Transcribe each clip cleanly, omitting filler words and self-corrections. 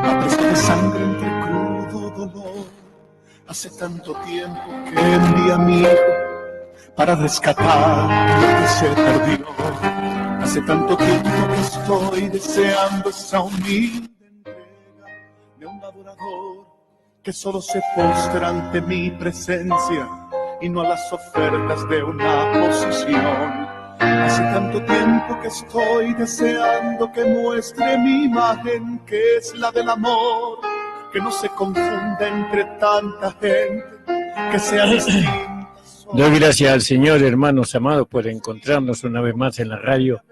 a presa de sangre entre crudo dolor. Hace tanto tiempo que envié a mi hijo para rescatar lo que se perdió. Hace tanto tiempo que estoy deseando esa humilde entrega de un adorador que solo se postra ante mi presencia y no a las ofertas de una posición. Hace tanto tiempo que estoy deseando que muestre mi imagen, que es la del amor, que no se confunda entre tanta gente, que sea distinta. Doy gracias al Señor, hermanos amados, por encontrarnos una vez más en la radio,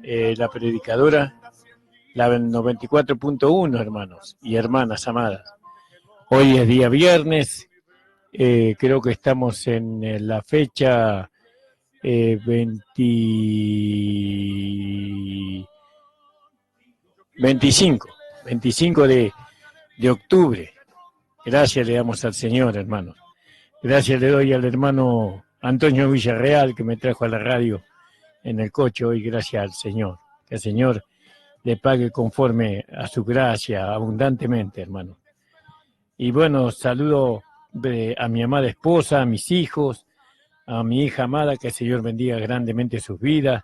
la predicadora, la 94.1, hermanos y hermanas amadas. Hoy es día viernes, creo que estamos en la fecha 25 de octubre. Gracias le damos al Señor, hermanos. Gracias le doy al hermano Antonio Villarreal, que me trajo a la radio en el coche hoy, gracias al Señor. Que el Señor le pague conforme a su gracia, abundantemente, hermano. Y bueno, saludo a mi amada esposa, a mis hijos, a mi hija amada, que el Señor bendiga grandemente sus vidas,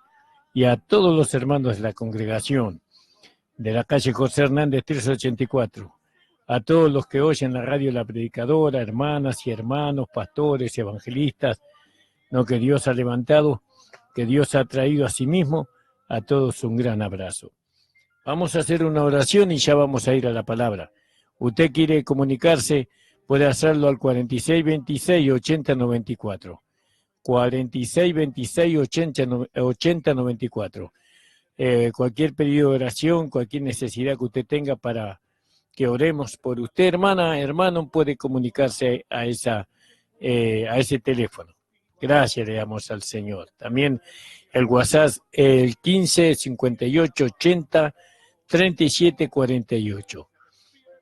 y a todos los hermanos de la congregación de la calle José Hernández 384. A todos los que oyen la radio La Predicadora, hermanas y hermanos, pastores, evangelistas, no, que Dios ha levantado, que Dios ha traído a sí mismo, a todos un gran abrazo. Vamos a hacer una oración y ya vamos a ir a la palabra. Usted quiere comunicarse, puede hacerlo al 4626-8094. 4626-8094. Cualquier pedido de oración, cualquier necesidad que usted tenga para que oremos por usted, hermana, hermano, puede comunicarse a ese teléfono. Gracias le damos al Señor. También el WhatsApp, el 15 58 80 37 48.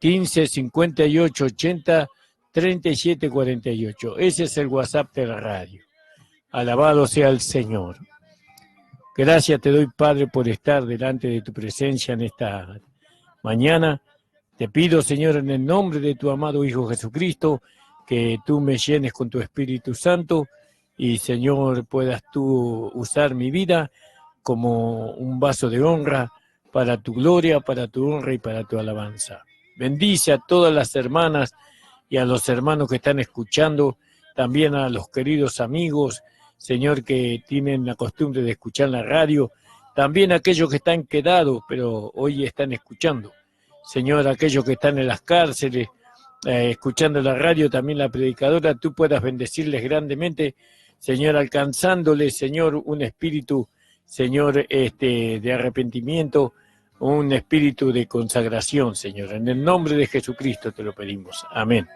15 58 80 37 48. Ese es el WhatsApp de la radio. Alabado sea el Señor. Gracias te doy, Padre, por estar delante de tu presencia en esta mañana. Te pido, Señor, en el nombre de tu amado Hijo Jesucristo, que tú me llenes con tu Espíritu Santo y, Señor, puedas tú usar mi vida como un vaso de honra para tu gloria, para tu honra y para tu alabanza. Bendice a todas las hermanas y a los hermanos que están escuchando, también a los queridos amigos, Señor, que tienen la costumbre de escuchar la radio, también a aquellos que están quedados, pero hoy están escuchando. Señor, aquellos que están en las cárceles, escuchando la radio, también la predicadora, tú puedas bendecirles grandemente, Señor, alcanzándoles, Señor, un espíritu, Señor, de arrepentimiento, un espíritu de consagración, Señor. En el nombre de Jesucristo te lo pedimos. Amén.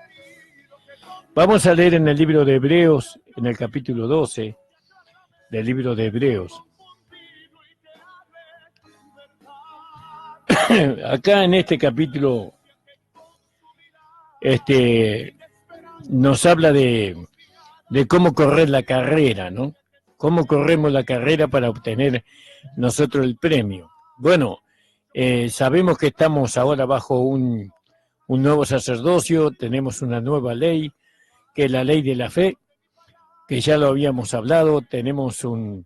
Vamos a leer en el libro de Hebreos, en el capítulo 12 del libro de Hebreos. Acá en este capítulo nos habla de cómo correr la carrera, ¿no? Cómo corremos la carrera para obtener nosotros el premio. Bueno, sabemos que estamos ahora bajo un nuevo sacerdocio, tenemos una nueva ley, que es la ley de la fe, que ya lo habíamos hablado, tenemos un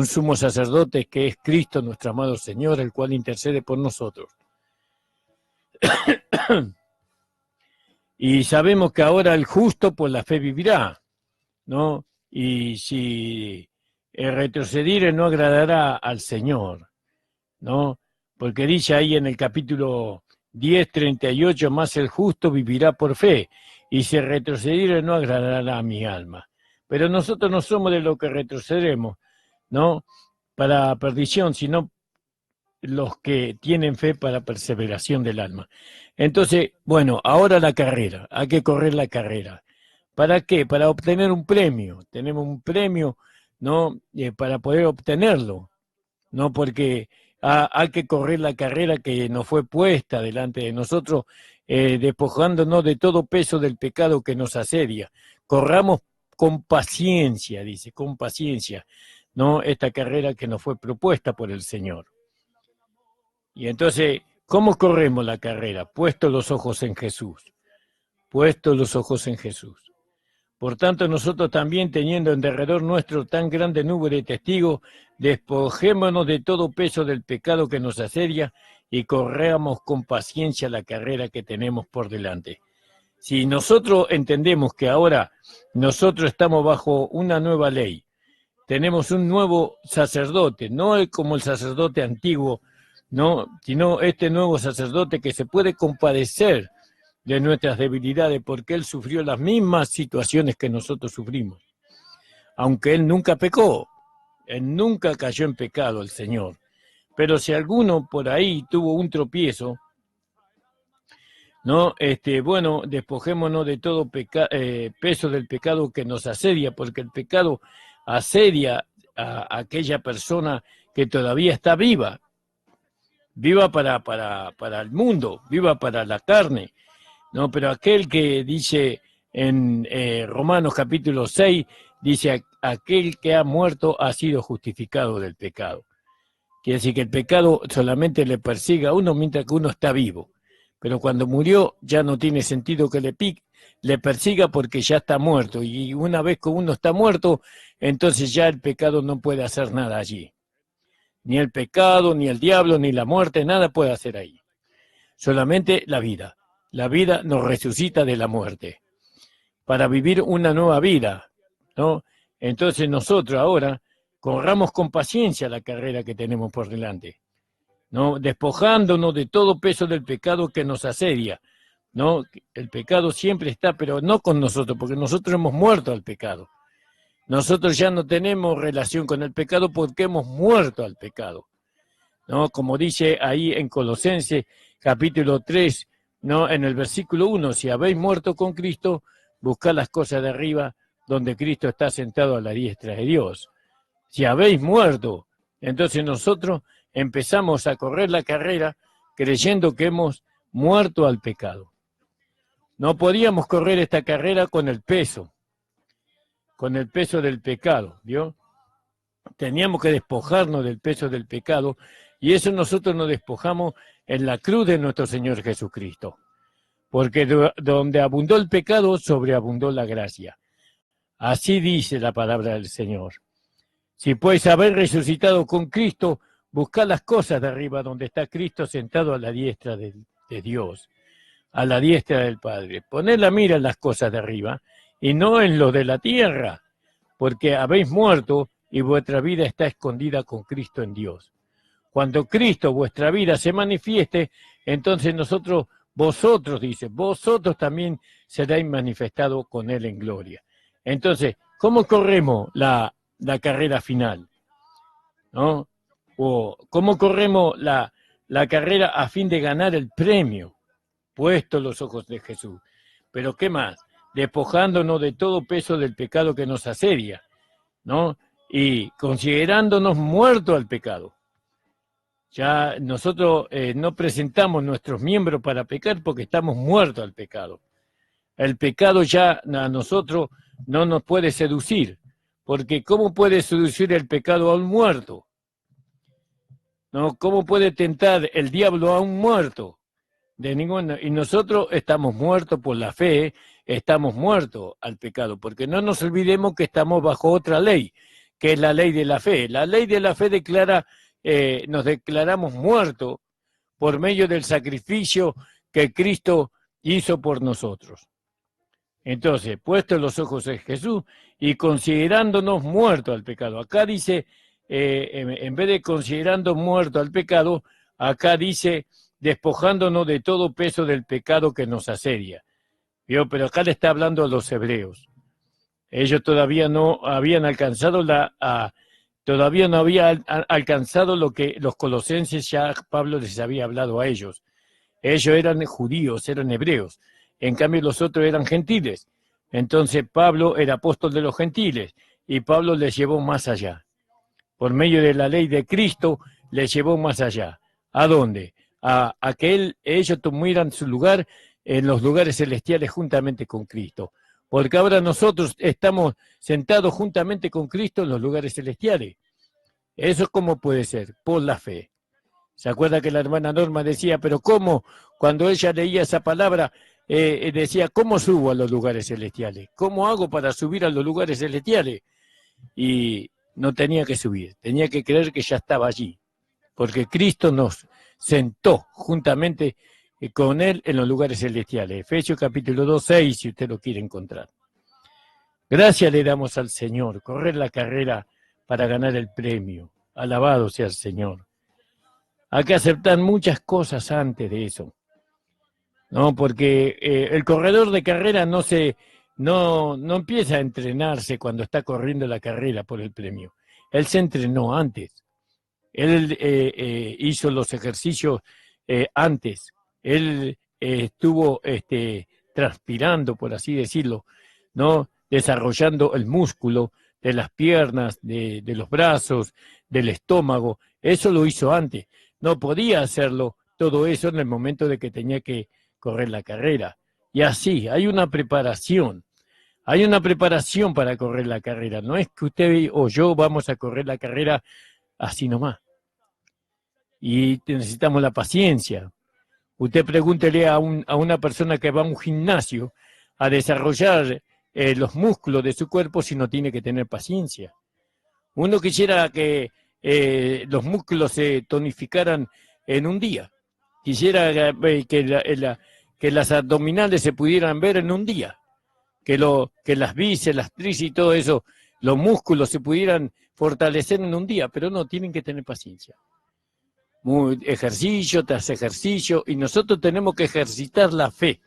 sumo sacerdote que es Cristo, nuestro amado Señor, el cual intercede por nosotros. Y sabemos que ahora el justo por la fe vivirá, ¿no? Y si retrocediere no agradará al Señor, ¿no? Porque dice ahí en el capítulo 10:38, más el justo vivirá por fe, y si retrocediere no agradará a mi alma. Pero nosotros no somos de los que retrocederemos, ¿no? Para perdición, sino los que tienen fe para perseveración del alma. Entonces, bueno, ahora la carrera, hay que correr la carrera. ¿Para qué? Para obtener un premio. Tenemos un premio, ¿no? Para poder obtenerlo, ¿no? Porque hay que correr la carrera que nos fue puesta delante de nosotros, despojándonos de todo peso del pecado que nos asedia. Corramos con paciencia, dice, con paciencia, ¿no? Esta carrera que nos fue propuesta por el Señor. Y entonces, ¿Cómo corremos la carrera? Puestos los ojos en Jesús. Puestos los ojos en Jesús. Por tanto, nosotros también, teniendo en derredor nuestro tan grande nube de testigos, despojémonos de todo peso del pecado que nos asedia y corramos con paciencia la carrera que tenemos por delante. Si nosotros entendemos que ahora nosotros estamos bajo una nueva ley, tenemos un nuevo sacerdote, no como el sacerdote antiguo, no, sino este nuevo sacerdote que se puede compadecer de nuestras debilidades, porque Él sufrió las mismas situaciones que nosotros sufrimos. Aunque Él nunca pecó, Él nunca cayó en pecado, el Señor. Pero si alguno por ahí tuvo un tropiezo, ¿no? Bueno, despojémonos de todo peso del pecado que nos asedia, porque el pecado asedia a aquella persona que todavía está viva, viva para el mundo, viva para la carne. No, pero aquel que dice en Romanos capítulo 6, dice, aquel que ha muerto ha sido justificado del pecado. Quiere decir que el pecado solamente le persigue a uno mientras que uno está vivo. Pero cuando murió ya no tiene sentido que le persiga porque ya está muerto. Y una vez que uno está muerto, entonces ya el pecado no puede hacer nada allí. Ni el pecado, ni el diablo, ni la muerte, nada puede hacer ahí. Solamente la vida. La vida nos resucita de la muerte para vivir una nueva vida, ¿no? Entonces nosotros ahora corramos con paciencia la carrera que tenemos por delante, ¿no? Despojándonos de todo peso del pecado que nos asedia, ¿no? El pecado siempre está, pero no con nosotros, porque nosotros hemos muerto al pecado. Nosotros ya no tenemos relación con el pecado porque hemos muerto al pecado, ¿no? Como dice ahí en Colosenses capítulo 3, ¿no? En el versículo 1, si habéis muerto con Cristo, buscad las cosas de arriba, donde Cristo está sentado a la diestra de Dios. Si habéis muerto, entonces nosotros empezamos a correr la carrera creyendo que hemos muerto al pecado. No podíamos correr esta carrera con el peso del pecado, ¿vio? Teníamos que despojarnos del peso del pecado, y eso nosotros nos despojamos en la cruz de nuestro Señor Jesucristo. Porque donde abundó el pecado, sobreabundó la gracia. Así dice la palabra del Señor. Si pues habéis resucitado con Cristo, buscad las cosas de arriba, donde está Cristo sentado a la diestra de Dios, a la diestra del Padre. Poned la mira en las cosas de arriba, y no en lo de la tierra, porque habéis muerto, y vuestra vida está escondida con Cristo en Dios. Cuando Cristo, vuestra vida, se manifieste, entonces vosotros también seréis manifestados con Él en gloria. Entonces, ¿cómo corremos la carrera final? ¿No? O ¿cómo corremos la carrera a fin de ganar el premio? Puestos los ojos de Jesús. Pero ¿qué más? Despojándonos de todo peso del pecado que nos asedia, ¿no? Y considerándonos muertos al pecado. Ya nosotros no presentamos nuestros miembros para pecar porque estamos muertos al pecado. El pecado ya a nosotros no nos puede seducir, porque ¿cómo puede seducir el pecado a un muerto? ¿No? ¿Cómo puede tentar el diablo a un muerto? De ninguna. Y nosotros estamos muertos por la fe, estamos muertos al pecado, porque no nos olvidemos que estamos bajo otra ley, que es la ley de la fe. La ley de la fe declara, nos declaramos muertos por medio del sacrificio que Cristo hizo por nosotros. Entonces, puestos los ojos en Jesús y considerándonos muertos al pecado. Acá dice, en vez de considerando muerto al pecado, acá dice despojándonos de todo peso del pecado que nos asedia. ¿Vio? Pero acá le está hablando a los hebreos. Ellos todavía no habían alcanzado todavía no habían alcanzado lo que los colosenses ya Pablo les había hablado a ellos. Ellos eran judíos, eran hebreos. En cambio los otros eran gentiles. Entonces Pablo era apóstol de los gentiles y Pablo les llevó más allá. Por medio de la ley de Cristo les llevó más allá. ¿A dónde? A que ellos tuvieran su lugar en los lugares celestiales juntamente con Cristo. Porque ahora nosotros estamos sentados juntamente con Cristo en los lugares celestiales. ¿Eso cómo puede ser? Por la fe. ¿Se acuerda que la hermana Norma decía, pero cómo, cuando ella leía esa palabra, decía, ¿cómo subo a los lugares celestiales? ¿Cómo hago para subir a los lugares celestiales? Y no tenía que subir, tenía que creer que ya estaba allí, porque Cristo nos sentó juntamente con Él en los lugares celestiales. Efesios capítulo 2, 6, si usted lo quiere encontrar. Gracias le damos al Señor, correr la carrera para ganar el premio. Alabado sea el Señor. Hay que aceptar muchas cosas antes de eso, ¿no? Porque el corredor de carrera no empieza a entrenarse cuando está corriendo la carrera por el premio. Él se entrenó antes. Él hizo los ejercicios antes. Él estuvo transpirando, por así decirlo, ¿no? Desarrollando el músculo de las piernas, de los brazos, del estómago. Eso lo hizo antes. No podía hacerlo todo eso en el momento de que tenía que correr la carrera. Y así, hay una preparación. Hay una preparación para correr la carrera. No es que usted o yo vamos a correr la carrera así nomás. Y necesitamos la paciencia. Usted pregúntele a una persona que va a un gimnasio a desarrollar los músculos de su cuerpo si no tiene que tener paciencia. Uno quisiera que los músculos se tonificaran en un día. Quisiera que las abdominales se pudieran ver en un día. Que las bíceps, las tríceps y todo eso, los músculos se pudieran fortalecer en un día, pero no, tienen que tener paciencia. Ejercicio tras ejercicio, y nosotros tenemos que ejercitar la fe.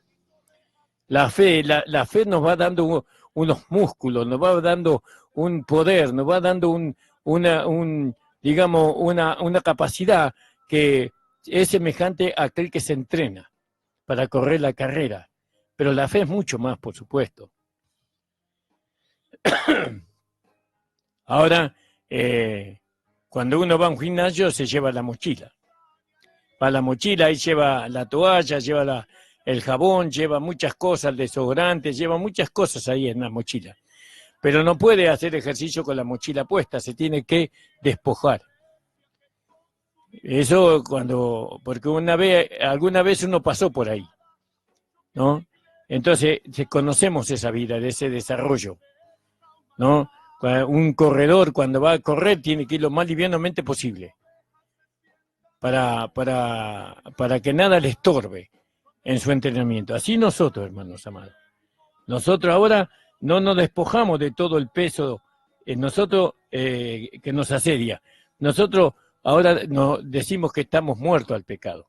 La fe nos va dando unos músculos, nos va dando un poder, nos va dando digamos, una capacidad que es semejante a aquel que se entrena para correr la carrera. Pero la fe es mucho más, por supuesto. Ahora, cuando uno va a un gimnasio, se lleva la mochila. Va la mochila, ahí lleva la toalla, lleva el jabón, lleva muchas cosas, el desodorante, lleva muchas cosas ahí en la mochila. Pero no puede hacer ejercicio con la mochila puesta, se tiene que despojar. Eso porque alguna vez uno pasó por ahí, ¿no? Entonces, conocemos esa vida, de ese desarrollo, ¿no? Un corredor, cuando va a correr, tiene que ir lo más livianamente posible, para que nada le estorbe en su entrenamiento. Así nosotros, hermanos amados. Nosotros ahora no nos despojamos de todo el peso que nos asedia. Nosotros ahora nos decimos que estamos muertos al pecado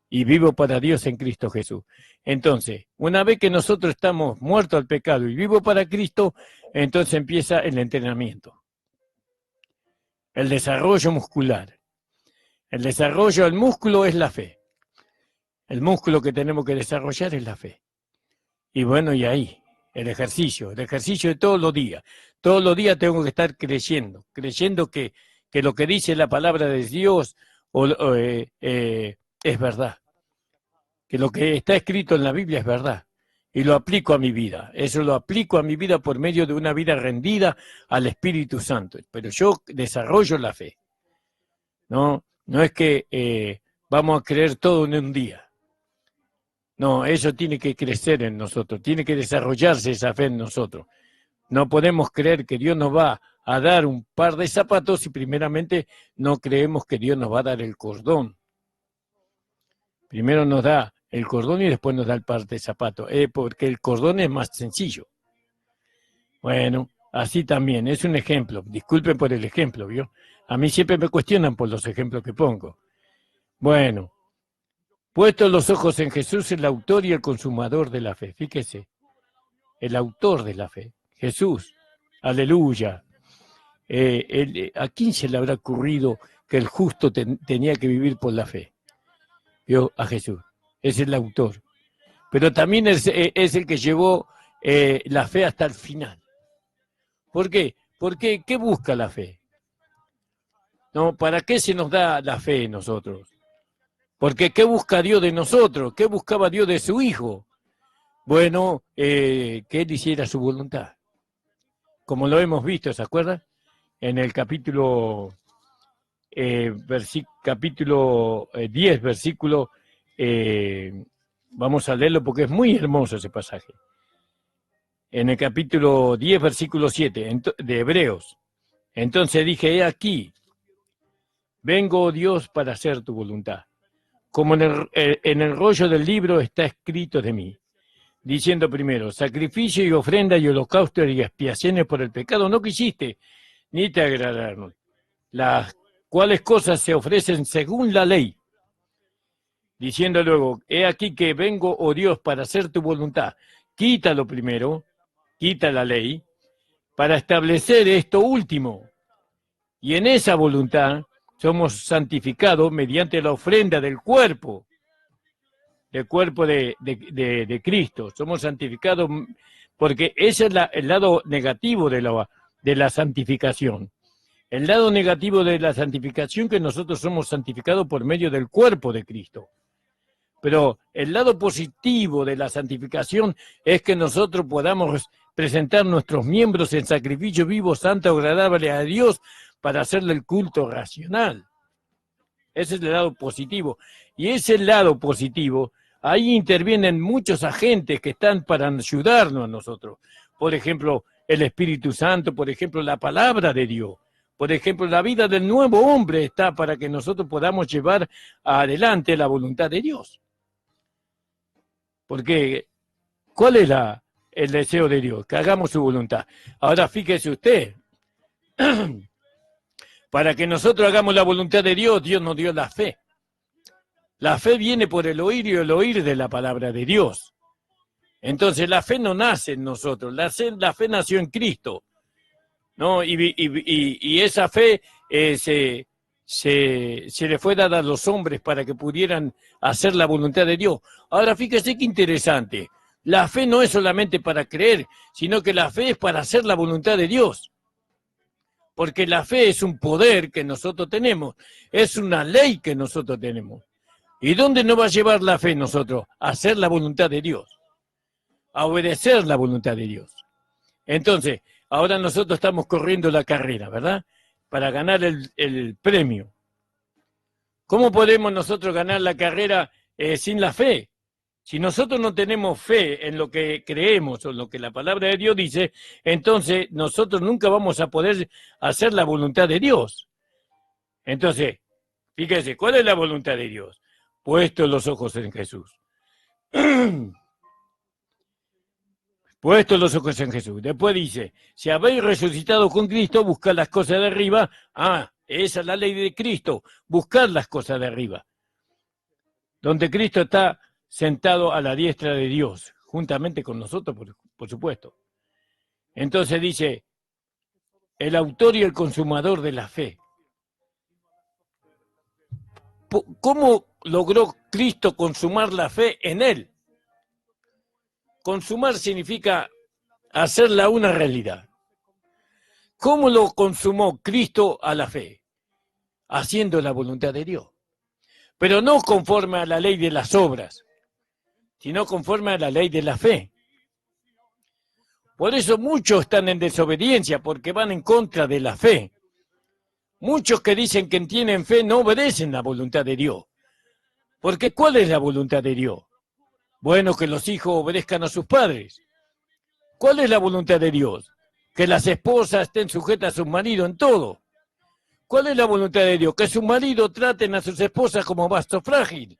y vivo para Dios en Cristo Jesús. Entonces, una vez que nosotros estamos muertos al pecado y vivo para Cristo, entonces empieza el entrenamiento, el desarrollo muscular. El desarrollo del músculo es la fe. El músculo que tenemos que desarrollar es la fe. Y bueno, y ahí, el ejercicio de todos los días. Todos los días tengo que estar creyendo que lo que dice la palabra de Dios es verdad. Que lo que está escrito en la Biblia es verdad. Y lo aplico a mi vida. Eso lo aplico a mi vida por medio de una vida rendida al Espíritu Santo. Pero yo desarrollo la fe. No es que vamos a creer todo en un día. No, eso tiene que crecer en nosotros, tiene que desarrollarse esa fe en nosotros. No podemos creer que Dios nos va a dar un par de zapatos si primeramente no creemos que Dios nos va a dar el cordón. Primero nos da el cordón y después nos da el par de zapatos, porque el cordón es más sencillo. Bueno, así también, es un ejemplo. Disculpen por el ejemplo, ¿vio? A mí siempre me cuestionan por los ejemplos que pongo. Bueno, puestos los ojos en Jesús, el autor y el consumador de la fe. Fíjese, el autor de la fe, Jesús. Aleluya. ¿A quién se le habrá ocurrido que el justo tenía que vivir por la fe? ¿Vio? A Jesús. Es el autor. Pero también es el que llevó la fe hasta el final. ¿Por qué? Porque ¿qué busca la fe? ¿No? ¿Para qué se nos da la fe nosotros? Porque ¿qué busca Dios de nosotros? ¿Qué buscaba Dios de su Hijo? Bueno, que Él hiciera su voluntad. Como lo hemos visto, ¿se acuerdan? En el capítulo capítulo 10, versículo, vamos a leerlo porque es muy hermoso ese pasaje. En el capítulo 10, versículo 7 de Hebreos. Entonces dije, he aquí, vengo, oh Dios, para hacer tu voluntad. Como en el rollo del libro está escrito de mí, diciendo primero, sacrificio y ofrenda y holocausto y expiaciones por el pecado no quisiste, ni te agradaron, las cuales cosas se ofrecen según la ley. Diciendo luego, he aquí que vengo, oh Dios, para hacer tu voluntad. Quítalo primero, quita la ley, para establecer esto último. Y en esa voluntad somos santificados mediante la ofrenda del cuerpo de Cristo. Somos santificados porque ese es el lado negativo de la santificación. El lado negativo de la santificación que nosotros somos santificados por medio del cuerpo de Cristo. Pero el lado positivo de la santificación es que nosotros podamos presentar nuestros miembros en sacrificio vivo, santo, agradable a Dios para hacerle el culto racional. Ese es el lado positivo. Y ese lado positivo, ahí intervienen muchos agentes que están para ayudarnos a nosotros. Por ejemplo, el Espíritu Santo, por ejemplo, la palabra de Dios. Por ejemplo, la vida del nuevo hombre está para que nosotros podamos llevar adelante la voluntad de Dios. Porque, ¿cuál es el deseo de Dios? Que hagamos su voluntad. Ahora, fíjese usted, para que nosotros hagamos la voluntad de Dios, Dios nos dio la fe. La fe viene por el oír y el oír de la palabra de Dios. Entonces, la fe no nace en nosotros, la fe nació en Cristo, ¿no? Y esa fe se le fue dada a los hombres para que pudieran hacer la voluntad de Dios. Ahora, fíjese qué interesante. La fe no es solamente para creer, sino que la fe es para hacer la voluntad de Dios. Porque la fe es un poder que nosotros tenemos, es una ley que nosotros tenemos. ¿Y dónde nos va a llevar la fe nosotros? A hacer la voluntad de Dios, a obedecer la voluntad de Dios. Entonces, ahora nosotros estamos corriendo la carrera, ¿verdad? Para ganar el premio. ¿Cómo podemos nosotros ganar la carrera sin la fe? Si nosotros no tenemos fe en lo que creemos o en lo que la palabra de Dios dice, entonces nosotros nunca vamos a poder hacer la voluntad de Dios. Entonces, fíjese, ¿cuál es la voluntad de Dios? Puestos los ojos en Jesús. Puestos los ojos en Jesús. Después dice, si habéis resucitado con Cristo, buscad las cosas de arriba. Esa es la ley de Cristo, buscad las cosas de arriba. Donde Cristo está sentado a la diestra de Dios, juntamente con nosotros, por supuesto. Entonces dice, el autor y el consumador de la fe. ¿Cómo logró Cristo consumar la fe en él? Consumar significa hacerla una realidad. ¿Cómo lo consumó Cristo a la fe? Haciendo la voluntad de Dios. Pero no conforme a la ley de las obras, sino conforme a la ley de la fe. Por eso muchos están en desobediencia, porque van en contra de la fe. Muchos que dicen que tienen fe no obedecen la voluntad de Dios. Porque ¿cuál es la voluntad de Dios? Bueno, que los hijos obedezcan a sus padres. ¿Cuál es la voluntad de Dios? Que las esposas estén sujetas a sus maridos en todo. ¿Cuál es la voluntad de Dios? Que sus maridos traten a sus esposas como vaso frágil.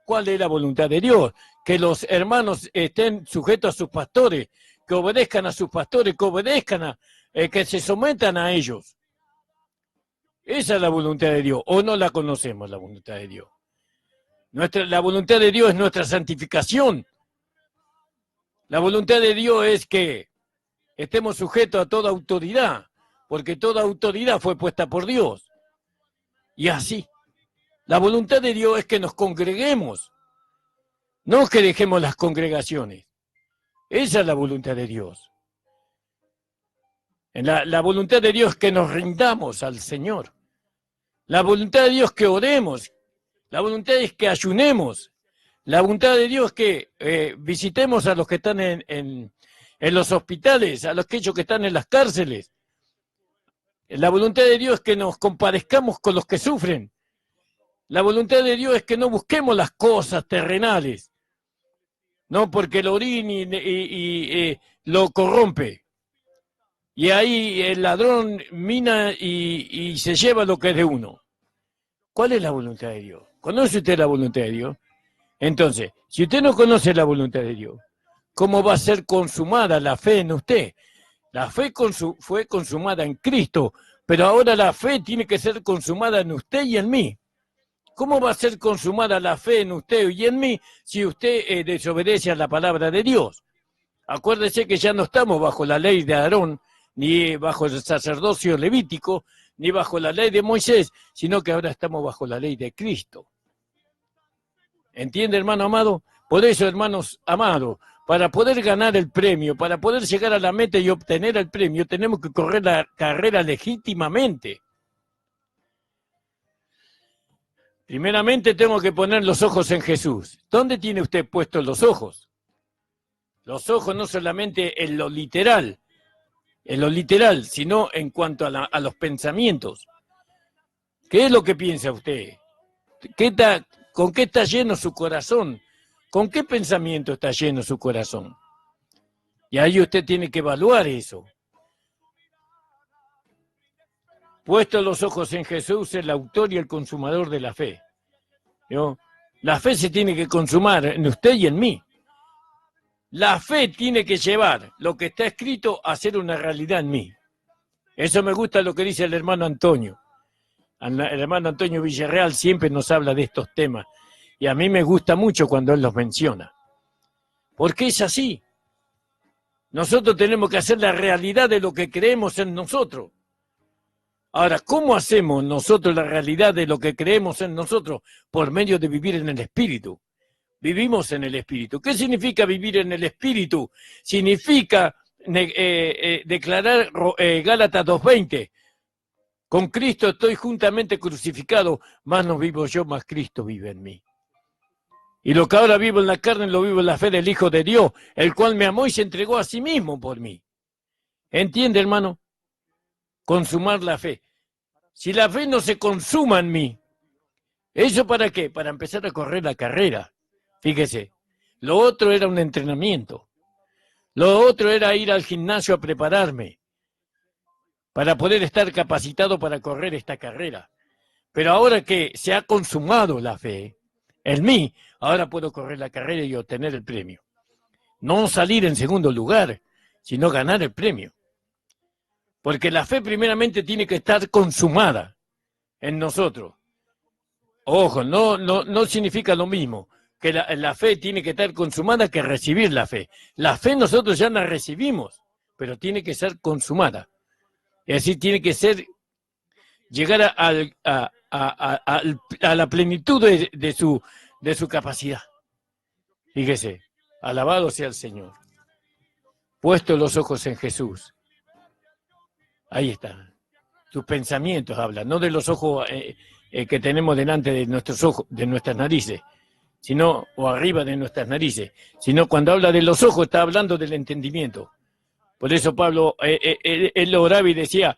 ¿Cuál es la voluntad de Dios? Que los hermanos estén sujetos a sus pastores, que obedezcan a sus pastores, que obedezcan que se sometan a ellos. Esa es la voluntad de Dios. ¿O no la conocemos, la voluntad de Dios? La voluntad de Dios es nuestra santificación. La voluntad de Dios es que estemos sujetos a toda autoridad, porque toda autoridad fue puesta por Dios. Y así, la voluntad de Dios es que nos congreguemos, no que dejemos las congregaciones. Esa es la voluntad de Dios. La voluntad de Dios es que nos rindamos al Señor. La voluntad de Dios es que oremos. La voluntad es que ayunemos. La voluntad de Dios es que visitemos a los que están en los hospitales, a aquellos que están en las cárceles. La voluntad de Dios es que nos compadezcamos con los que sufren. La voluntad de Dios es que no busquemos las cosas terrenales, no porque el orín lo corrompe. Y ahí el ladrón mina y se lleva lo que es de uno. ¿Cuál es la voluntad de Dios? ¿Conoce usted la voluntad de Dios? Entonces, si usted no conoce la voluntad de Dios, ¿cómo va a ser consumada la fe en usted? La fe fue consumada en Cristo, pero ahora la fe tiene que ser consumada en usted y en mí. ¿Cómo va a ser consumada la fe en usted y en mí si usted desobedece a la palabra de Dios? Acuérdese que ya no estamos bajo la ley de Aarón, ni bajo el sacerdocio levítico, ni bajo la ley de Moisés, sino que ahora estamos bajo la ley de Cristo. ¿Entiende, hermano amado? Por eso, hermanos amados, para poder ganar el premio, para poder llegar a la meta y obtener el premio, tenemos que correr la carrera legítimamente. Primeramente tengo que poner los ojos en Jesús. ¿Dónde tiene usted puestos los ojos? Los ojos no solamente en lo literal, sino en cuanto a los pensamientos. ¿Qué es lo que piensa usted? ¿Con qué está lleno su corazón? ¿Con qué pensamiento está lleno su corazón? Y ahí usted tiene que evaluar eso. Puesto los ojos en Jesús, el autor y el consumador de la fe. ¿No? La fe se tiene que consumar en usted y en mí. La fe tiene que llevar lo que está escrito a ser una realidad en mí. Eso me gusta lo que dice el hermano Antonio. El hermano Antonio Villarreal siempre nos habla de estos temas. Y a mí me gusta mucho cuando él los menciona. Porque es así. Nosotros tenemos que hacer la realidad de lo que creemos en nosotros. Ahora, ¿cómo hacemos nosotros la realidad de lo que creemos en nosotros? Por medio de vivir en el Espíritu. Vivimos en el Espíritu. ¿Qué significa vivir en el Espíritu? Significa declarar Gálatas 2:20. Con Cristo estoy juntamente crucificado, más no vivo yo, más Cristo vive en mí. Y lo que ahora vivo en la carne, lo vivo en la fe del Hijo de Dios, el cual me amó y se entregó a sí mismo por mí. ¿Entiende, hermano? Consumar la fe. Si la fe no se consuma en mí, ¿eso para qué? Para empezar a correr la carrera. Fíjese, lo otro era un entrenamiento. Lo otro era ir al gimnasio a prepararme para poder estar capacitado para correr esta carrera. Pero ahora que se ha consumado la fe en mí, ahora puedo correr la carrera y obtener el premio. No salir en segundo lugar, sino ganar el premio. Porque la fe primeramente tiene que estar consumada en nosotros. Ojo, no significa lo mismo que la fe tiene que estar consumada que recibir la fe. La fe nosotros ya la recibimos, pero tiene que ser consumada. Es decir, tiene que ser llegar a la plenitud de su capacidad. Fíjese, alabado sea el Señor. Puesto los ojos en Jesús. Ahí está. Tus pensamientos hablan, no de los ojos que tenemos delante de nuestros ojos, de nuestras narices, sino, o arriba de nuestras narices, sino cuando habla de los ojos está hablando del entendimiento. Por eso Pablo, él oraba y decía,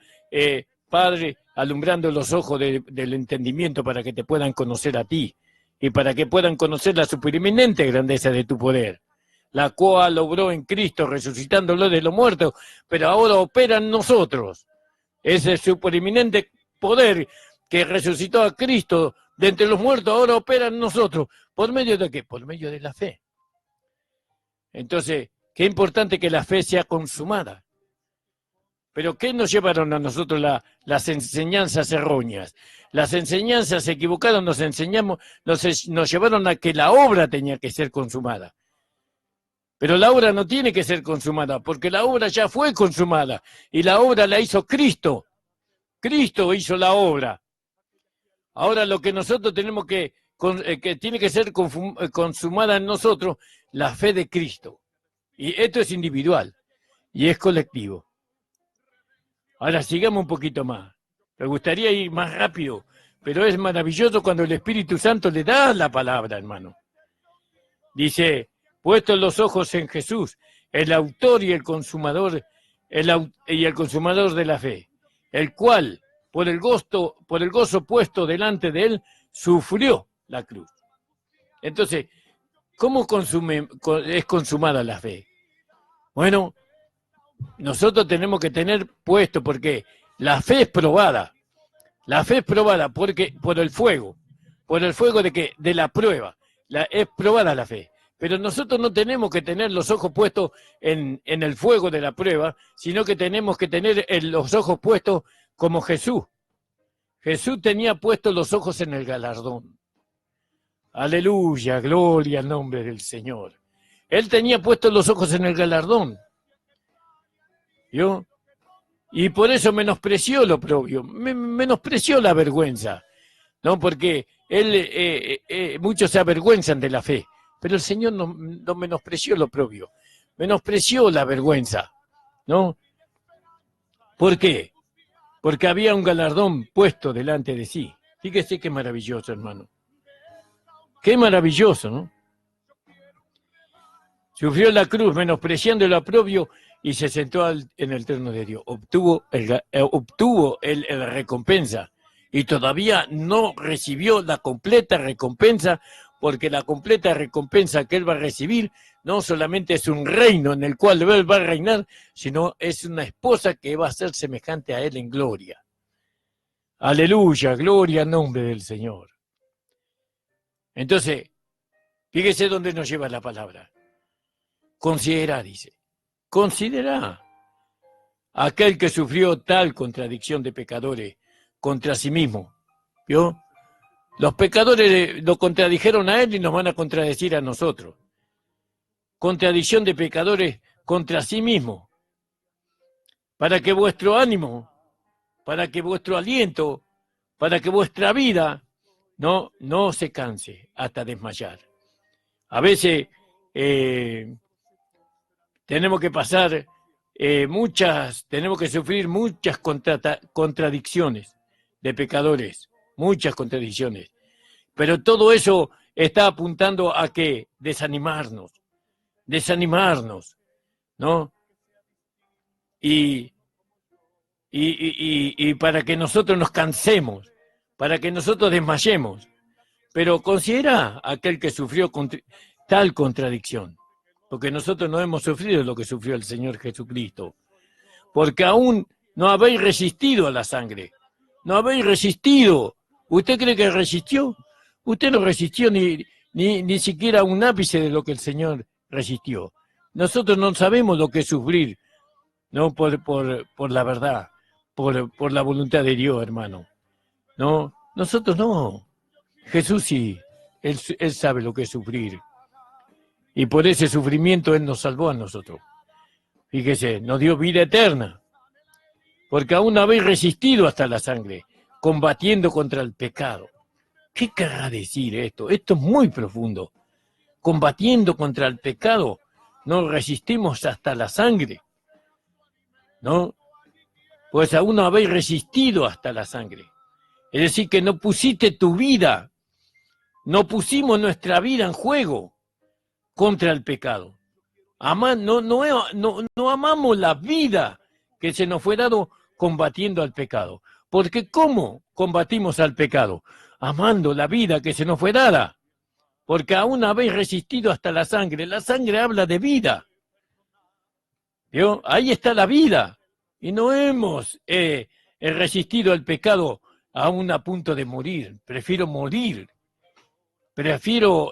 Padre, alumbrando los ojos del entendimiento para que te puedan conocer a ti y para que puedan conocer la supereminente grandeza de tu poder, la cual obró en Cristo resucitándolo de los muertos, pero ahora opera en nosotros. Ese supereminente poder que resucitó a Cristo de entre los muertos ahora opera en nosotros. ¿Por medio de qué? Por medio de la fe. Entonces, qué importante que la fe sea consumada. Pero ¿qué nos llevaron a nosotros las enseñanzas erróneas? Las enseñanzas equivocadas nos llevaron a que la obra tenía que ser consumada. Pero la obra no tiene que ser consumada, porque la obra ya fue consumada. Y la obra la hizo Cristo. Cristo hizo la obra. Ahora lo que nosotros tenemos que tiene que ser consumada en nosotros, la fe de Cristo. Y esto es individual y es colectivo. Ahora sigamos un poquito más. Me gustaría ir más rápido, pero es maravilloso cuando el Espíritu Santo le da la palabra, hermano. Dice, puestos los ojos en Jesús, el autor y el consumador de la fe. el cual, por el gozo puesto delante de él, sufrió la cruz. Entonces, ¿cómo es consumada la fe? Bueno, nosotros tenemos que tener puesto, porque la fe es probada. La fe es probada porque por el fuego de la prueba. Es probada la fe. Pero nosotros no tenemos que tener los ojos puestos en el fuego de la prueba, sino que tenemos que tener los ojos puestos como Jesús. Jesús tenía puestos los ojos en el galardón. Aleluya, gloria al nombre del Señor. Él tenía puestos los ojos en el galardón. ¿Vio? Y por eso menospreció lo propio, menospreció la vergüenza, ¿no? Porque muchos se avergüenzan de la fe, pero el Señor no menospreció lo propio, menospreció la vergüenza, ¿no? ¿Por qué? Porque había un galardón puesto delante de sí. Fíjese qué maravilloso, hermano. Qué maravilloso, ¿no? Sufrió la cruz, menospreciando lo propio, y se sentó en el trono de Dios. Obtuvo la recompensa, y todavía no recibió la completa recompensa, porque la completa recompensa que él va a recibir no solamente es un reino en el cual él va a reinar, sino es una esposa que va a ser semejante a él en gloria. Aleluya, gloria al nombre del Señor. Entonces, fíjese dónde nos lleva la palabra. Considera, dice. Considera aquel que sufrió tal contradicción de pecadores contra sí mismo. ¿Vio? Los pecadores lo contradijeron a él y nos van a contradecir a nosotros. Contradicción de pecadores contra sí mismo. Para que vuestro ánimo, para que vuestro aliento, para que vuestra vida no se canse hasta desmayar. A veces tenemos que pasar tenemos que sufrir muchas contradicciones de pecadores, muchas contradicciones. Pero todo eso está apuntando a que desanimarnos, ¿no? Y para que nosotros nos cansemos, para que nosotros desmayemos. Pero considera aquel que sufrió tal contradicción. Porque nosotros no hemos sufrido lo que sufrió el Señor Jesucristo. Porque aún no habéis resistido a la sangre. No habéis resistido. ¿Usted cree que resistió? Usted no resistió ni siquiera un ápice de lo que el Señor resistió. Nosotros no sabemos lo que es sufrir, ¿no? Por la verdad, por la voluntad de Dios, hermano. No, nosotros no. Jesús sí, Él sabe lo que es sufrir. Y por ese sufrimiento Él nos salvó a nosotros. Fíjese, nos dio vida eterna. Porque aún no habéis resistido hasta la sangre, combatiendo contra el pecado. ¿Qué querrá decir esto? Esto es muy profundo. Combatiendo contra el pecado, no resistimos hasta la sangre. ¿No? Pues aún no habéis resistido hasta la sangre. Es decir, que no pusiste tu vida, no pusimos nuestra vida en juego contra el pecado. No amamos la vida que se nos fue dado combatiendo al pecado. Porque ¿cómo combatimos al pecado? Amando la vida que se nos fue dada. Porque aún habéis resistido hasta la sangre. La sangre habla de vida. ¿Vio? Ahí está la vida. Y no hemos resistido al pecado aún a punto de morir. Prefiero morir. Prefiero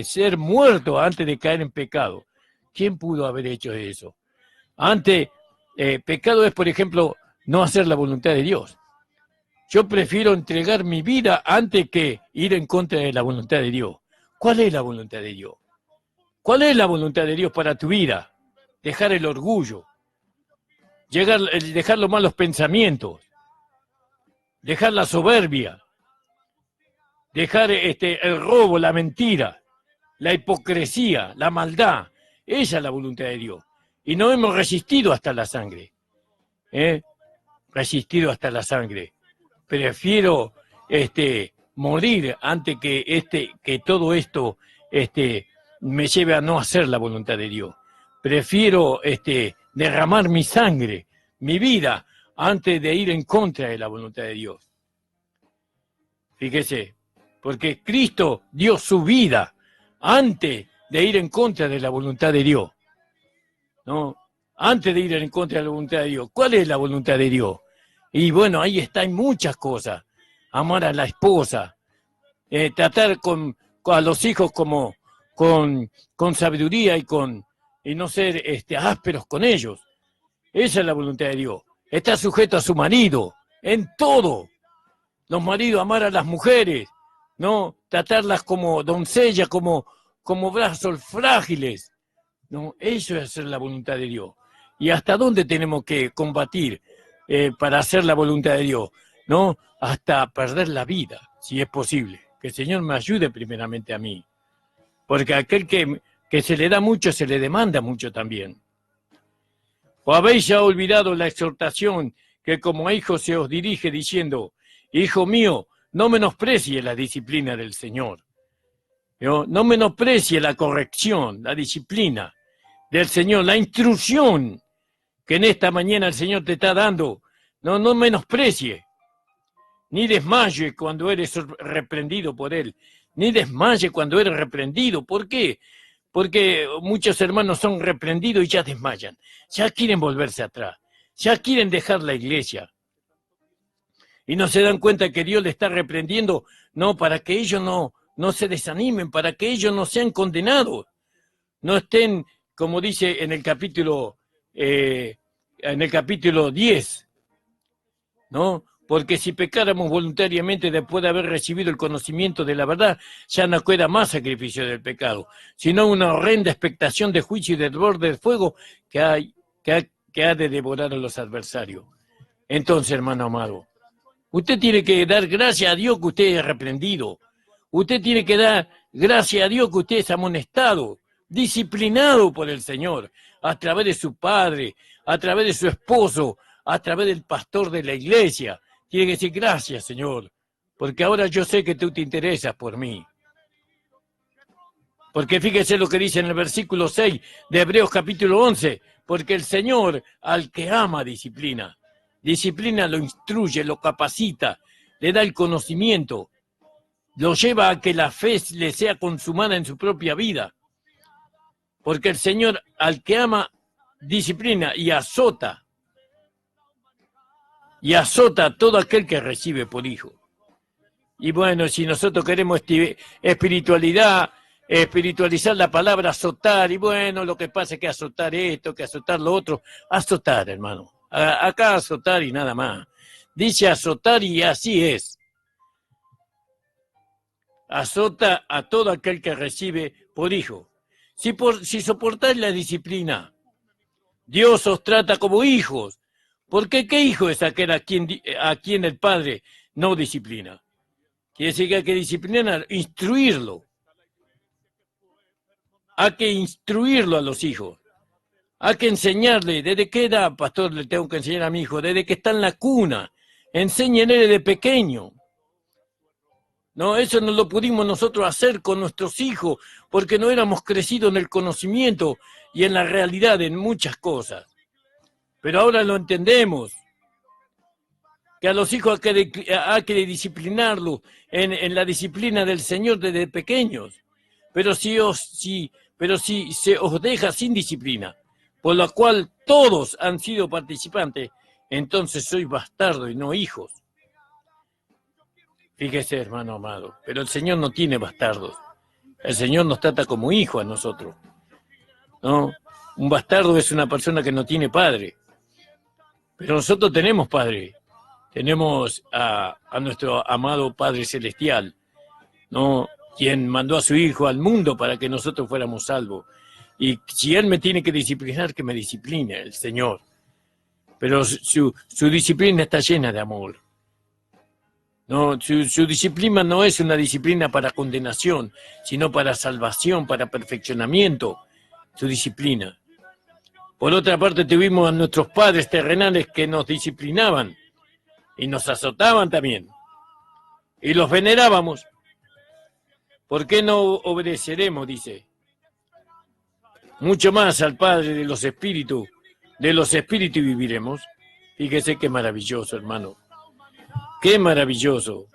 ser muerto antes de caer en pecado. ¿Quién pudo haber hecho eso? Antes, pecado es, por ejemplo, no hacer la voluntad de Dios. Yo prefiero entregar mi vida antes que ir en contra de la voluntad de Dios. ¿Cuál es la voluntad de Dios? ¿Cuál es la voluntad de Dios para tu vida? Dejar el orgullo, dejar los malos pensamientos, dejar la soberbia, dejar el robo, la mentira, la hipocresía, la maldad. Esa es la voluntad de Dios. Y no hemos resistido hasta la sangre. Resistido hasta la sangre. Prefiero morir antes que todo esto me lleve a no hacer la voluntad de Dios. Prefiero derramar mi sangre, mi vida, antes de ir en contra de la voluntad de Dios. Fíjese, porque Cristo dio su vida antes de ir en contra de la voluntad de Dios, ¿no? Antes de ir en contra de la voluntad de Dios. ¿Cuál es la voluntad de Dios? Y bueno, ahí está, hay muchas cosas. Amar a la esposa, tratar a los hijos como con sabiduría y no ser ásperos con ellos. Esa es la voluntad de Dios. Está sujeto a su marido en todo. Los maridos amar a las mujeres, ¿no? Tratarlas como doncellas, como brazos frágiles. ¿No? Eso es hacer la voluntad de Dios. ¿Y hasta dónde tenemos que combatir para hacer la voluntad de Dios? ¿No? Hasta perder la vida, si es posible. Que el Señor me ayude primeramente a mí. Porque a aquel que se le da mucho, se le demanda mucho también. ¿O habéis ya olvidado la exhortación que como a hijos se os dirige diciendo, hijo mío, no menosprecie la disciplina del Señor? No menosprecie la corrección, la disciplina del Señor, la instrucción que en esta mañana el Señor te está dando. No menosprecie, ni desmaye cuando eres reprendido por Él, ni desmaye cuando eres reprendido. ¿Por qué? Porque muchos hermanos son reprendidos y ya desmayan, ya quieren volverse atrás, ya quieren dejar la iglesia. Y no se dan cuenta que Dios le está reprendiendo, no, para que ellos no se desanimen, para que ellos no sean condenados, no estén, como dice en el capítulo 10, ¿no? Porque si pecáramos voluntariamente después de haber recibido el conocimiento de la verdad, ya no queda más sacrificio del pecado, sino una horrenda expectación de juicio y de dolor del fuego que ha de devorar a los adversarios. Entonces, hermano amado, usted tiene que dar gracias a Dios que usted es reprendido. Usted tiene que dar gracias a Dios que usted es amonestado, disciplinado por el Señor, a través de su padre, a través de su esposo, a través del pastor de la iglesia. Tiene que decir gracias, Señor, porque ahora yo sé que tú te interesas por mí. Porque fíjese lo que dice en el versículo 6 de Hebreos capítulo 11, porque el Señor al que ama disciplina. Disciplina lo instruye, lo capacita, le da el conocimiento, lo lleva a que la fe le sea consumada en su propia vida. Porque el Señor al que ama disciplina y azota a todo aquel que recibe por hijo. Y bueno, si nosotros queremos espiritualizar la palabra azotar, y bueno, lo que pasa es que azotar esto, que azotar lo otro, azotar, hermano. Acá azotar y nada más. Dice azotar y así es. Azota a todo aquel que recibe por hijo. Si soportáis la disciplina, Dios os trata como hijos. Porque ¿qué hijo es aquel a quien el Padre no disciplina? Quiere decir que hay que disciplinar, instruirlo. Hay que instruirlo a los hijos. Hay que enseñarle. ¿Desde qué edad, pastor, le tengo que enseñar a mi hijo? Desde que está en la cuna. Enséñenle de pequeño. No, eso no lo pudimos nosotros hacer con nuestros hijos, porque no éramos crecidos en el conocimiento y en la realidad en muchas cosas. Pero ahora lo entendemos, que a los hijos hay que disciplinarlos en la disciplina del Señor desde pequeños. Pero si se os deja sin disciplina, por la cual todos han sido participantes, entonces sois bastardos y no hijos. Fíjese, hermano amado, pero el Señor no tiene bastardos. El Señor nos trata como hijos a nosotros, ¿no? Un bastardo es una persona que no tiene padre. Pero nosotros tenemos Padre, tenemos a nuestro amado Padre Celestial, ¿no? Quien mandó a su Hijo al mundo para que nosotros fuéramos salvos. Y si Él me tiene que disciplinar, que me discipline el Señor. Pero su disciplina está llena de amor. No, su disciplina no es una disciplina para condenación, sino para salvación, para perfeccionamiento, su disciplina. Por otra parte, tuvimos a nuestros padres terrenales que nos disciplinaban y nos azotaban también. Y los venerábamos. ¿Por qué no obedeceremos? Dice. Mucho más al Padre de los espíritus viviremos. Fíjese qué maravilloso, hermano. Qué maravilloso.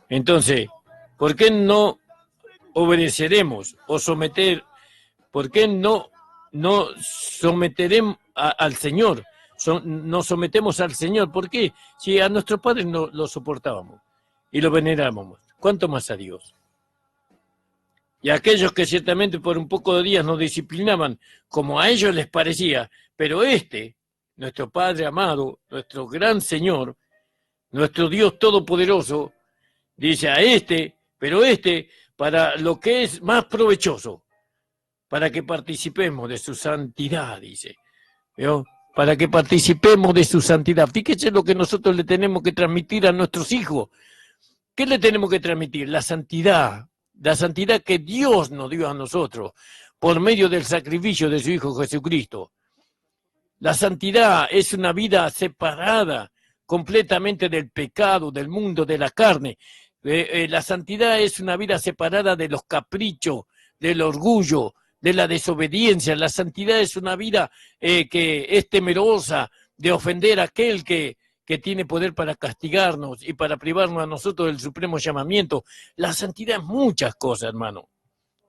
Entonces, ¿por qué no obedeceremos o someter? ¿Por qué no someteremos al Señor? Nos sometemos al Señor. ¿Por qué? Si a nuestros padres no lo soportábamos y lo venerábamos, ¿cuánto más a Dios? Y a aquellos que ciertamente por un poco de días nos disciplinaban como a ellos les parecía, pero nuestro Padre amado, nuestro gran Señor, nuestro Dios todopoderoso, dice pero para lo que es más provechoso, para que participemos de su santidad, dice. ¿Vio? Para que participemos de su santidad. Fíjese lo que nosotros le tenemos que transmitir a nuestros hijos. ¿Qué le tenemos que transmitir? La santidad que Dios nos dio a nosotros por medio del sacrificio de su Hijo Jesucristo. La santidad es una vida separada completamente del pecado, del mundo, de la carne. La santidad es una vida separada de los caprichos, del orgullo, de la desobediencia. La santidad es una vida que es temerosa de ofender a aquel que tiene poder para castigarnos y para privarnos a nosotros del supremo llamamiento. La santidad es muchas cosas, hermano.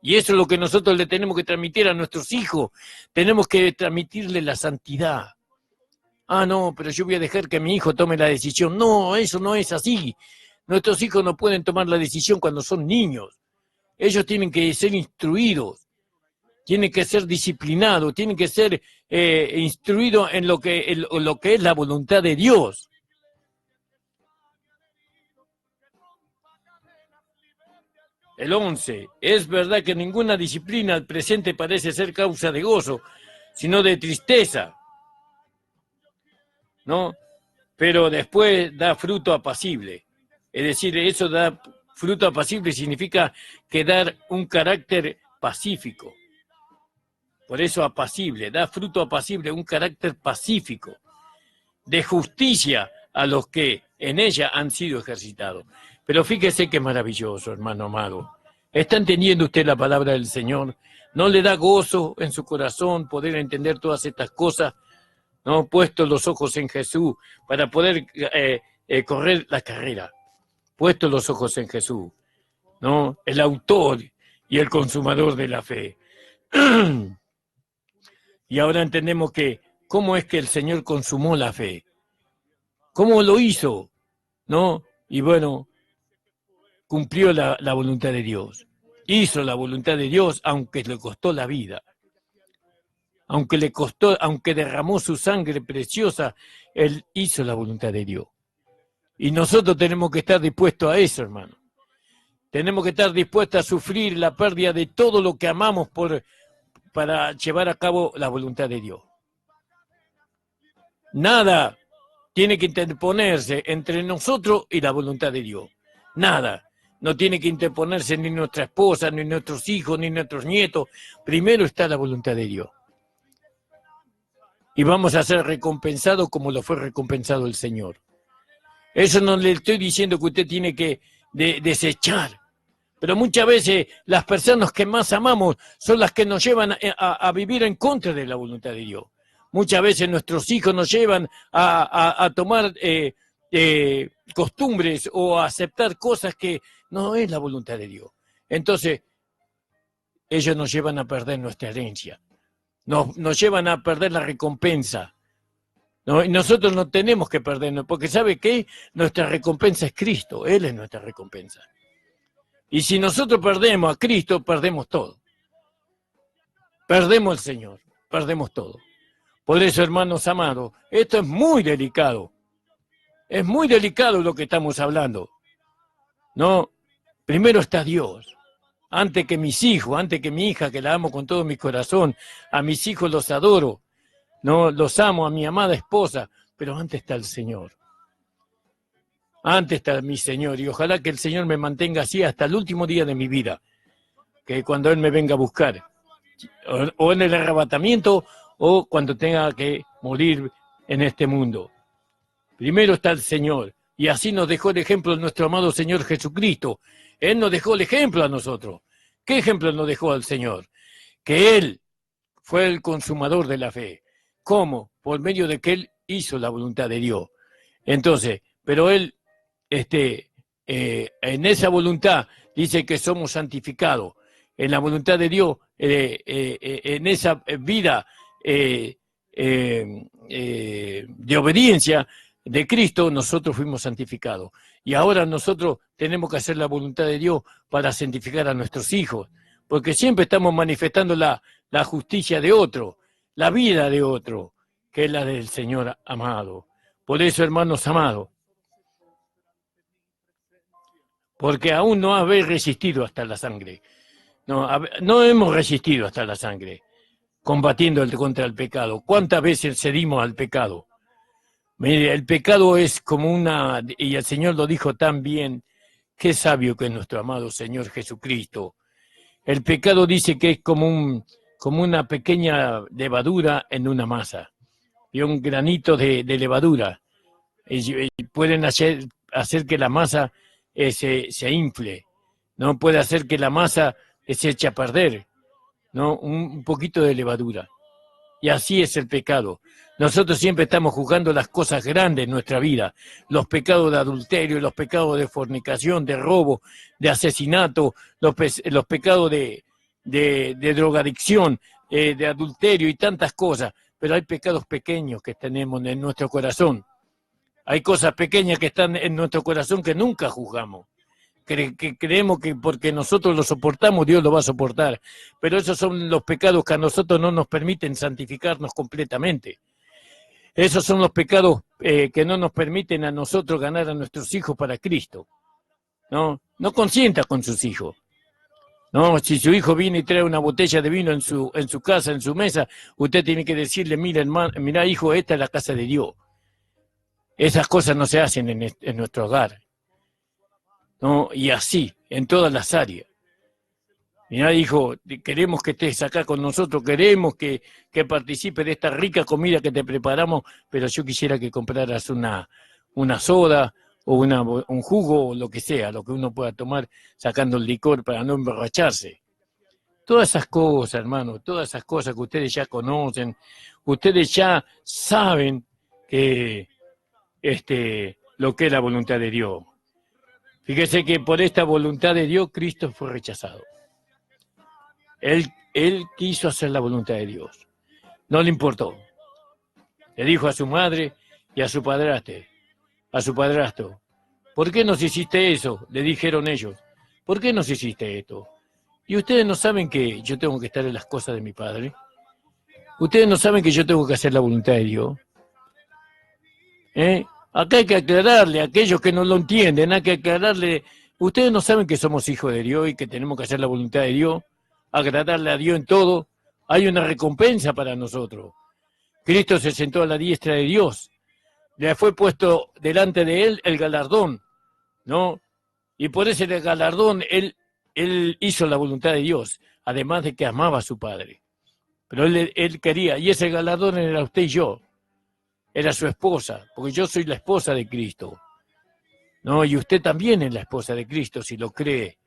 Y eso es lo que nosotros le tenemos que transmitir a nuestros hijos. Tenemos que transmitirle la santidad. Ah, no, pero yo voy a dejar que mi hijo tome la decisión. No, eso no es así. Nuestros hijos no pueden tomar la decisión cuando son niños. Ellos tienen que ser instruidos, tienen que ser disciplinados, tienen que ser instruidos en lo que es la voluntad de Dios. El 11. Es verdad que ninguna disciplina al presente parece ser causa de gozo, sino de tristeza, ¿no? Pero después da fruto apacible. Es decir, eso da fruto apacible significa que dar un carácter pacífico. Por eso apacible, da fruto apacible, un carácter pacífico, de justicia a los que en ella han sido ejercitados. Pero fíjese qué maravilloso, hermano amado. ¿Está entendiendo usted la palabra del Señor? ¿No le da gozo en su corazón poder entender todas estas cosas? ¿No? Puesto los ojos en Jesús para poder correr la carrera. Puesto los ojos en Jesús, ¿no? El autor y el consumador de la fe. Y ahora entendemos que cómo es que el Señor consumó la fe. ¿Cómo lo hizo? ¿No? Y bueno, cumplió la voluntad de Dios. Hizo la voluntad de Dios aunque le costó la vida. Aunque derramó su sangre preciosa, Él hizo la voluntad de Dios. Y nosotros tenemos que estar dispuestos a eso, hermano. Tenemos que estar dispuestos a sufrir la pérdida de todo lo que amamos para llevar a cabo la voluntad de Dios. Nada tiene que interponerse entre nosotros y la voluntad de Dios. Nada. No tiene que interponerse ni nuestra esposa, ni nuestros hijos, ni nuestros nietos. Primero está la voluntad de Dios. Y vamos a ser recompensados como lo fue recompensado el Señor. Eso no le estoy diciendo que usted tiene que desechar. Pero muchas veces las personas que más amamos son las que nos llevan a vivir en contra de la voluntad de Dios. Muchas veces nuestros hijos nos llevan a tomar costumbres o a aceptar cosas que no es la voluntad de Dios. Entonces, ellos nos llevan a perder nuestra herencia. Nos llevan a perder la recompensa. ¿No? Y nosotros no tenemos que perdernos, porque ¿sabe qué? Nuestra recompensa es Cristo. Él es nuestra recompensa. Y si nosotros perdemos a Cristo, perdemos todo. Perdemos al Señor, perdemos todo. Por eso, hermanos amados, esto es muy delicado. Es muy delicado lo que estamos hablando. No, primero está Dios. Antes que mis hijos, antes que mi hija, que la amo con todo mi corazón. A mis hijos los adoro. No, los amo, a mi amada esposa. Pero antes está el Señor. Antes está mi Señor, y ojalá que el Señor me mantenga así hasta el último día de mi vida, que cuando Él me venga a buscar, o en el arrebatamiento, o cuando tenga que morir en este mundo. Primero está el Señor, y así nos dejó el ejemplo nuestro amado Señor Jesucristo. Él nos dejó el ejemplo a nosotros. ¿Qué ejemplo nos dejó al Señor? Que Él fue el consumador de la fe. ¿Cómo? por medio de que él hizo la voluntad de Dios. Entonces, pero él, en esa voluntad dice que somos santificados. En la voluntad de Dios, en esa vida de obediencia de Cristo, nosotros fuimos santificados. Y ahora nosotros tenemos que hacer la voluntad de Dios para santificar a nuestros hijos, porque siempre estamos manifestando la justicia de otro, la vida de otro, que es la del Señor amado. Por eso, hermanos amados, porque aún no habéis resistido hasta la sangre. No hemos resistido hasta la sangre, combatiendo contra el pecado. ¿Cuántas veces cedimos al pecado? Mire, el pecado es como y el Señor lo dijo tan bien, qué sabio que es nuestro amado Señor Jesucristo. El pecado dice que es como una pequeña levadura en una masa, y un granito de levadura. Y pueden hacer que la masa se infle, ¿no? Puede hacer que la masa se eche a perder, ¿no? Un poquito de levadura. Y así es el pecado. Nosotros siempre estamos juzgando las cosas grandes en nuestra vida, los pecados de adulterio, los pecados de fornicación, de robo, de asesinato, los pecados de drogadicción, de adulterio y tantas cosas. Pero hay pecados pequeños que tenemos en nuestro corazón. Hay cosas pequeñas que están en nuestro corazón que nunca juzgamos. Que creemos que porque nosotros lo soportamos, Dios lo va a soportar. Pero esos son los pecados que a nosotros no nos permiten santificarnos completamente. Esos son los pecados que no nos permiten a nosotros ganar a nuestros hijos para Cristo. No consienta con sus hijos. No, si su hijo viene y trae una botella de vino en su casa, en su mesa, usted tiene que decirle, mira, hermano, mira, hijo, esta es la casa de Dios. Esas cosas no se hacen en nuestro hogar. ¿No? Y así, en todas las áreas. Mirá, hijo, queremos que estés acá con nosotros, queremos que participes de esta rica comida que te preparamos, pero yo quisiera que compraras una soda o un jugo o lo que sea, lo que uno pueda tomar sacando el licor para no emborracharse. Todas esas cosas, hermano, todas esas cosas que ustedes ya conocen, ustedes ya saben que lo que es la voluntad de Dios. Fíjese que por esta voluntad de Dios, Cristo fue rechazado. Él quiso hacer la voluntad de Dios. No le importó. Le dijo a su madre y a su padrastro, ¿por qué nos hiciste eso? Le dijeron ellos, ¿por qué nos hiciste esto? ¿Y ustedes no saben que yo tengo que estar en las cosas de mi padre? ¿Ustedes no saben que yo tengo que hacer la voluntad de Dios? Acá hay que aclararle a aquellos que no lo entienden, hay que aclararle, ustedes no saben que somos hijos de Dios y que tenemos que hacer la voluntad de Dios, agradarle a Dios en todo. Hay una recompensa para nosotros. Cristo se sentó a la diestra de Dios, le fue puesto delante de él el galardón, ¿no? Y por ese galardón él hizo la voluntad de Dios, además de que amaba a su Padre. Pero él quería, y ese galardón era usted y yo. Era su esposa, porque yo soy la esposa de Cristo. No, y usted también es la esposa de Cristo, si lo cree.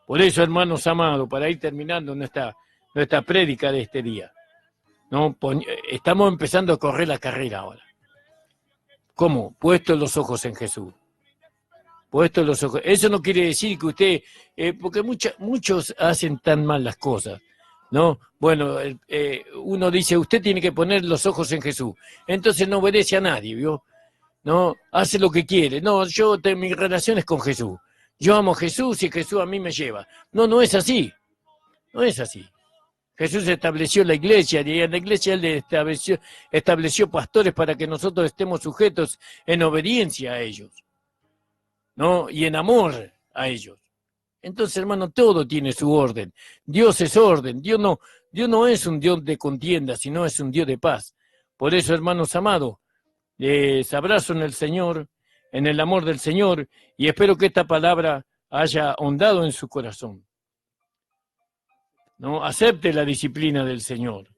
Por eso, hermanos amados, para ir terminando nuestra prédica de este día, ¿no? Estamos empezando a correr la carrera ahora. ¿Cómo? Puestos los ojos en Jesús. Puestos los ojos. Eso no quiere decir que usted, porque muchos hacen tan mal las cosas, ¿no? Bueno, uno dice, usted tiene que poner los ojos en Jesús. Entonces no obedece a nadie, ¿vio? ¿No? Hace lo que quiere. No, mi relación es con Jesús. Yo amo a Jesús y Jesús a mí me lleva. No es así. No es así. Jesús estableció la iglesia y en la iglesia Él estableció pastores para que nosotros estemos sujetos en obediencia a ellos, ¿no? Y en amor a ellos. Entonces, hermano, todo tiene su orden. Dios es orden. Dios no es un Dios de contienda, sino es un Dios de paz. Por eso, hermanos amados, les abrazo en el Señor, en el amor del Señor, y espero que esta palabra haya ahondado en su corazón. ¿No? Acepte la disciplina del Señor.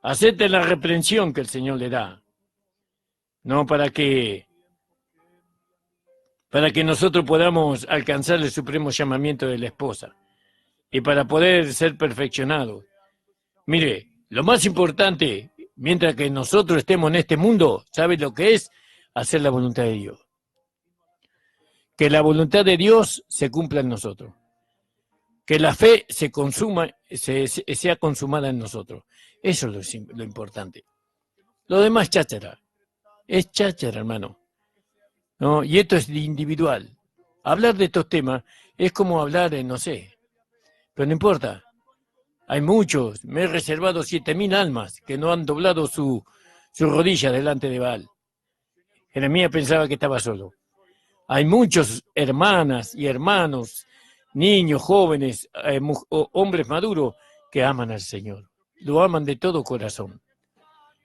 Acepte la reprensión que el Señor le da. ¿No? Para que nosotros podamos alcanzar el supremo llamamiento de la esposa y para poder ser perfeccionados. Mire, lo más importante Mientras que nosotros estemos en este mundo, ¿sabe lo que es? Hacer la voluntad de Dios. Que la voluntad de Dios se cumpla en nosotros. Que la fe se consuma, sea consumada en nosotros. Eso es lo importante. Lo demás cháchara. Es cháchara, hermano. ¿No? Y esto es individual. Hablar de estos temas es como hablar, no sé, pero no importa. Hay muchos, me he reservado 7.000 almas que no han doblado su rodilla delante de Baal. Jeremías pensaba que estaba solo. Hay muchos hermanas y hermanos, niños, jóvenes, hombres maduros que aman al Señor. Lo aman de todo corazón.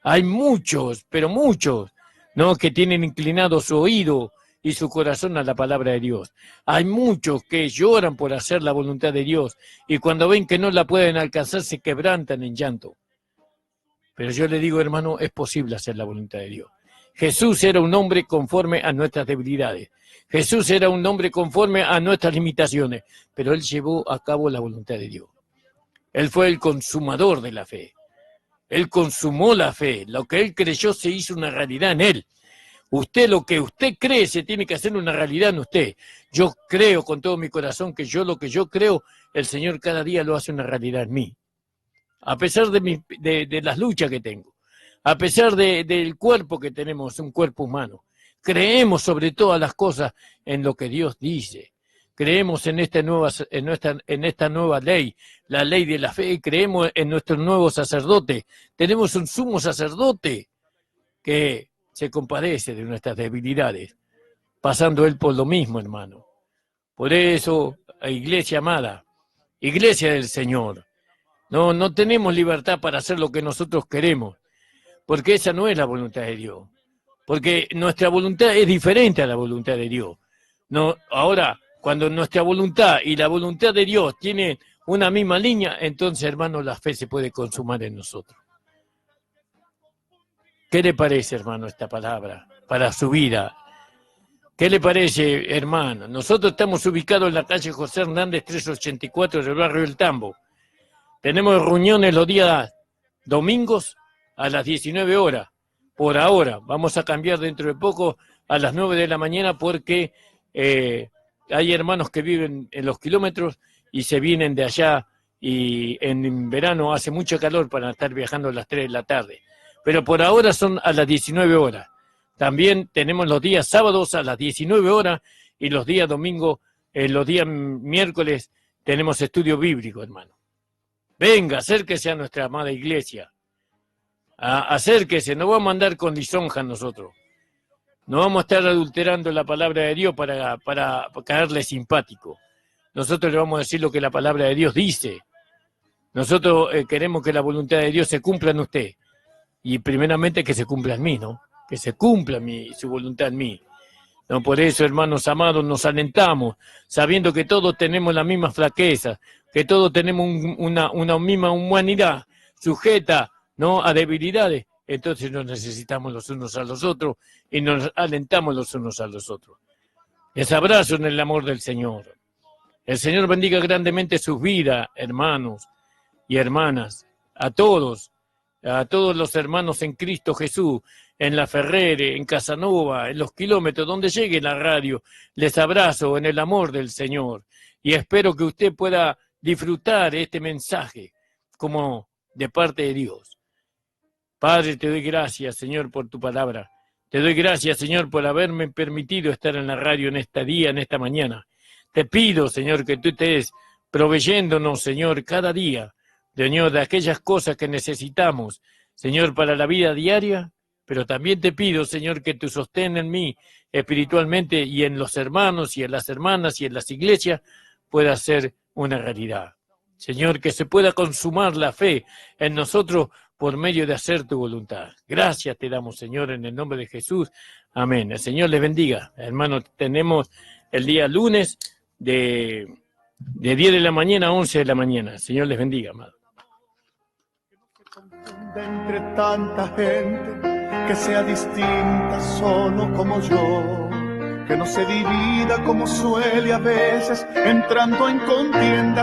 Hay muchos, pero muchos, ¿no?, que tienen inclinado su oído y su corazón a la palabra de Dios. Hay muchos que lloran por hacer la voluntad de Dios y cuando ven que no la pueden alcanzar se quebrantan en llanto. Pero yo le digo, hermano, es posible hacer la voluntad de Dios. Jesús era un hombre conforme a nuestras debilidades. Jesús era un hombre conforme a nuestras limitaciones, pero él llevó a cabo la voluntad de Dios. Él fue el consumador de la fe. Él consumó la fe. Lo que él creyó se hizo una realidad en él. Usted, lo que usted cree se tiene que hacer una realidad en usted. Yo creo con todo mi corazón que lo que yo creo, el Señor cada día lo hace una realidad en mí. A pesar de las luchas que tengo, a pesar del cuerpo que tenemos, un cuerpo humano, creemos sobre todas las cosas en lo que Dios dice. Creemos en esta nueva ley, la ley de la fe, y creemos en nuestro nuevo sacerdote. Tenemos un sumo sacerdote que se compadece de nuestras debilidades, pasando él por lo mismo, hermano. Por eso, iglesia amada, iglesia del Señor, no tenemos libertad para hacer lo que nosotros queremos, porque esa no es la voluntad de Dios, porque nuestra voluntad es diferente a la voluntad de Dios. No, ahora, cuando nuestra voluntad y la voluntad de Dios tienen una misma línea, entonces, hermano, la fe se puede consumar en nosotros. ¿Qué le parece, hermano, esta palabra para su vida? ¿Qué le parece, hermano? Nosotros estamos ubicados en la calle José Hernández 384 del barrio del Tambo. Tenemos reuniones los días domingos a las 19 horas. Por ahora, vamos a cambiar dentro de poco a las 9 de la mañana porque hay hermanos que viven en los kilómetros y se vienen de allá y en verano hace mucho calor para estar viajando a las 3 de la tarde. Pero por ahora son a las 19 horas. También tenemos los días sábados a las 19 horas y los días domingos, los días miércoles tenemos estudio bíblico, hermano. Venga, acérquese a nuestra amada iglesia. Acérquese, no vamos a andar con lisonjas nosotros. No vamos a estar adulterando la palabra de Dios para caerle simpático. Nosotros le vamos a decir lo que la palabra de Dios dice. Nosotros queremos que la voluntad de Dios se cumpla en usted. Y primeramente que se cumpla en mí, ¿no? Que se cumpla su voluntad en mí. No, por eso, hermanos amados, nos alentamos, sabiendo que todos tenemos las mismas flaquezas, que todos tenemos una misma humanidad sujeta, ¿no?, a debilidades. Entonces nos necesitamos los unos a los otros y nos alentamos los unos a los otros. Les abrazo en el amor del Señor. El Señor bendiga grandemente sus vidas, hermanos y hermanas, a todos los hermanos en Cristo Jesús, en La Ferrere, en Casanova, en los kilómetros, donde llegue la radio. Les abrazo en el amor del Señor y espero que usted pueda disfrutar este mensaje como de parte de Dios. Padre, te doy gracias, Señor, por tu palabra. Te doy gracias, Señor, por haberme permitido estar en la radio en este día, en esta mañana. Te pido, Señor, que tú estés proveyéndonos, Señor, cada día, Señor, de aquellas cosas que necesitamos, Señor, para la vida diaria, pero también te pido, Señor, que tú sostén en mí espiritualmente y en los hermanos y en las hermanas y en las iglesias pueda ser una realidad. Señor, que se pueda consumar la fe en nosotros por medio de hacer tu voluntad. Gracias te damos, Señor, en el nombre de Jesús. Amén. El Señor les bendiga. Hermanos, tenemos el día lunes de 10 de la mañana a 11 de la mañana. El Señor les bendiga, amado. Entre tanta gente que sea distinta solo como yo, que no se divida como suele a veces entrando en contienda.